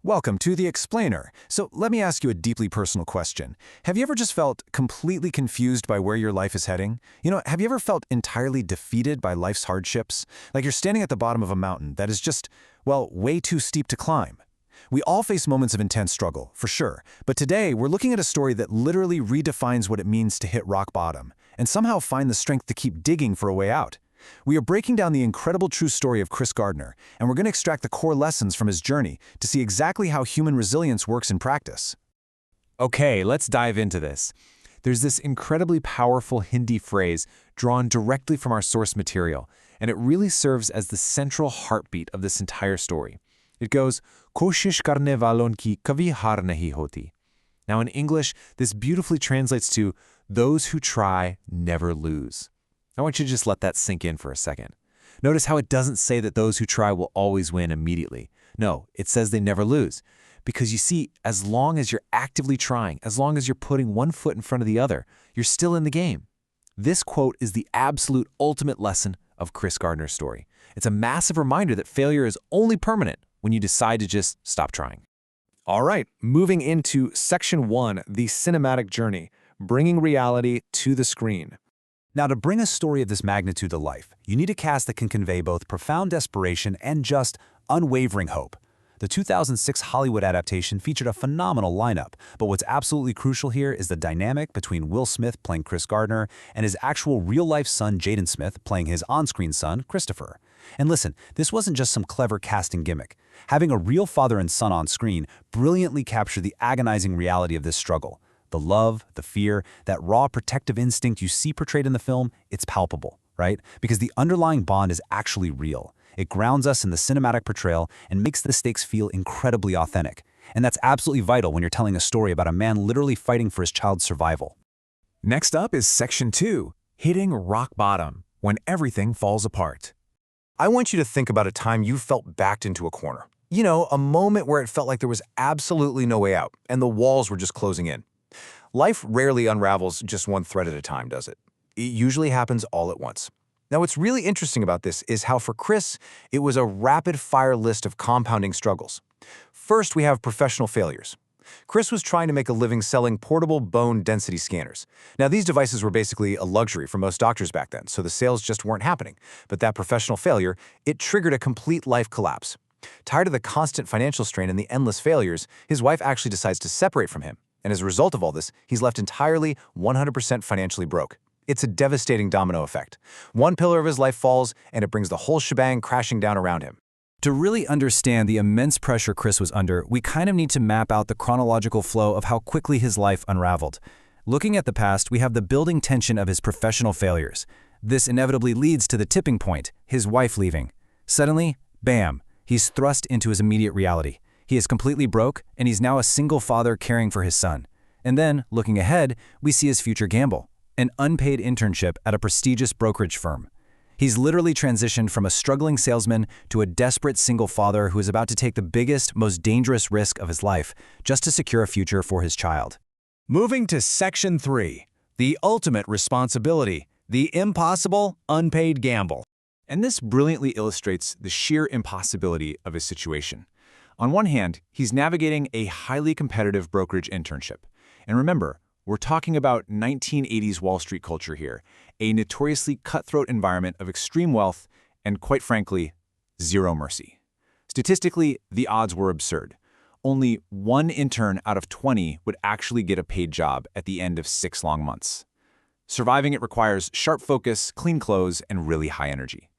Welcome to The Explainer. So let me ask you a deeply personal question. Have you ever just felt completely confused by where your life is heading? Have you ever felt entirely defeated by life's hardships? Like you're standing at the bottom of a mountain that is just, well, way too steep to climb. We all face moments of intense struggle, for sure. But today, we're looking at a story that literally redefines what it means to hit rock bottom and somehow find the strength to keep digging for a way out. We are breaking down the incredible true story of Chris Gardner, and we're going to extract the core lessons from his journey to see exactly how human resilience works in practice. Okay, let's dive into this. There's this incredibly powerful Hindi phrase drawn directly from our source material, and it really serves as the central heartbeat of this entire story. It goes, "Koshish karne walon ki kabhi haar nahi hoti." Now in English, this beautifully translates to, "Those who try never lose." I want you to just let that sink in for a second. Notice how it doesn't say that those who try will always win immediately. No, it says they never lose. Because you see, as long as you're actively trying, as long as you're putting one foot in front of the other, you're still in the game. This quote is the absolute ultimate lesson of Chris Gardner's story. It's a massive reminder that failure is only permanent when you decide to just stop trying. All right, moving into Section 1, the cinematic journey, bringing reality to the screen. Now, to bring a story of this magnitude to life, you need a cast that can convey both profound desperation and just unwavering hope. The 2006 Hollywood adaptation featured a phenomenal lineup, but what's absolutely crucial here is the dynamic between Will Smith playing Chris Gardner and his actual real-life son Jaden Smith playing his on-screen son Christopher. And listen, this wasn't just some clever casting gimmick. Having a real father and son on screen brilliantly captured the agonizing reality of this struggle. The love, the fear, that raw protective instinct you see portrayed in the film, it's palpable, right? Because the underlying bond is actually real. It grounds us in the cinematic portrayal and makes the stakes feel incredibly authentic. And that's absolutely vital when you're telling a story about a man literally fighting for his child's survival. Next up is Section 2, hitting rock bottom, when everything falls apart. I want you to think about a time you felt backed into a corner. A moment where it felt like there was absolutely no way out, and the walls were just closing in. Life rarely unravels just one thread at a time, does it? It usually happens all at once. Now, what's really interesting about this is how for Chris, it was a rapid-fire list of compounding struggles. First, we have professional failures. Chris was trying to make a living selling portable bone density scanners. Now, these devices were basically a luxury for most doctors back then, so the sales just weren't happening. But that professional failure, it triggered a complete life collapse. Tired of the constant financial strain and the endless failures, his wife actually decides to separate from him. And as a result of all this, he's left entirely 100% financially broke. It's a devastating domino effect. One pillar of his life falls, and it brings the whole shebang crashing down around him. To really understand the immense pressure Chris was under, we kind of need to map out the chronological flow of how quickly his life unraveled. Looking at the past, we have the building tension of his professional failures. This inevitably leads to the tipping point, his wife leaving. Suddenly, bam, he's thrust into his immediate reality. He is completely broke, and he's now a single father caring for his son. And then, looking ahead, we see his future gamble, an unpaid internship at a prestigious brokerage firm. He's literally transitioned from a struggling salesman to a desperate single father who is about to take the biggest, most dangerous risk of his life just to secure a future for his child. Moving to Section 3, the ultimate responsibility, the impossible, unpaid gamble. And this brilliantly illustrates the sheer impossibility of his situation. On one hand, he's navigating a highly competitive brokerage internship. And remember, we're talking about 1980s Wall Street culture here, a notoriously cutthroat environment of extreme wealth and, quite frankly, zero mercy. Statistically, the odds were absurd. Only one intern out of 20 would actually get a paid job at the end of 6 long months. Surviving it requires sharp focus, clean clothes, and really high energy.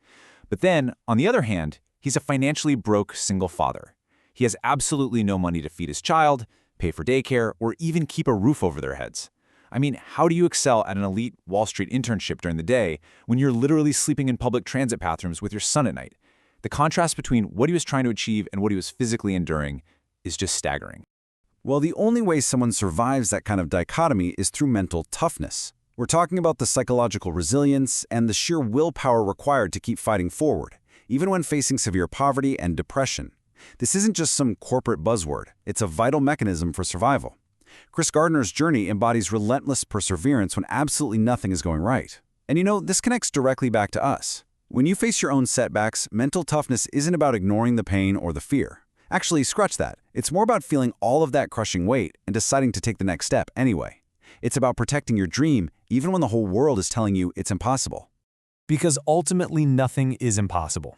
But then, on the other hand, he's a financially broke single father. He has absolutely no money to feed his child, pay for daycare, or even keep a roof over their heads. I mean, how do you excel at an elite Wall Street internship during the day when you're literally sleeping in public transit bathrooms with your son at night? The contrast between what he was trying to achieve and what he was physically enduring is just staggering. Well, the only way someone survives that kind of dichotomy is through mental toughness. We're talking about the psychological resilience and the sheer willpower required to keep fighting forward, even when facing severe poverty and depression. This isn't just some corporate buzzword. It's a vital mechanism for survival. Chris Gardner's journey embodies relentless perseverance when absolutely nothing is going right. And this connects directly back to us. When you face your own setbacks, mental toughness isn't about ignoring the pain or the fear. Actually, scratch that. It's more about feeling all of that crushing weight and deciding to take the next step anyway. It's about protecting your dream even when the whole world is telling you it's impossible. Because ultimately nothing is impossible.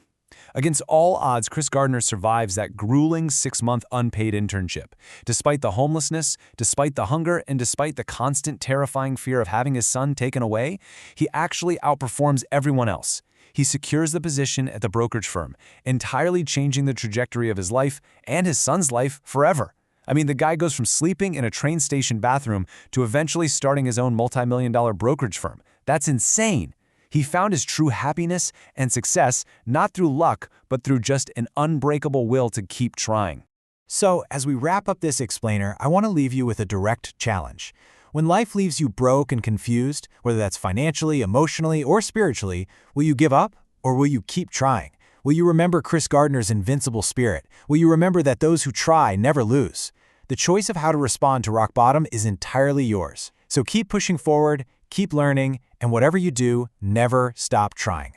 Against all odds, Chris Gardner survives that grueling 6-month unpaid internship. Despite the homelessness, despite the hunger, and despite the constant terrifying fear of having his son taken away, he actually outperforms everyone else. He secures the position at the brokerage firm, entirely changing the trajectory of his life and his son's life forever. I mean, the guy goes from sleeping in a train station bathroom to eventually starting his own multi-million-dollar brokerage firm. That's insane. He found his true happiness and success not through luck, but through just an unbreakable will to keep trying. So, as we wrap up this explainer, I want to leave you with a direct challenge. When life leaves you broke and confused, whether that's financially, emotionally, or spiritually, will you give up or will you keep trying? Will you remember Chris Gardner's invincible spirit? Will you remember that those who try never lose? The choice of how to respond to rock bottom is entirely yours. So keep pushing forward, keep learning, and whatever you do, never stop trying.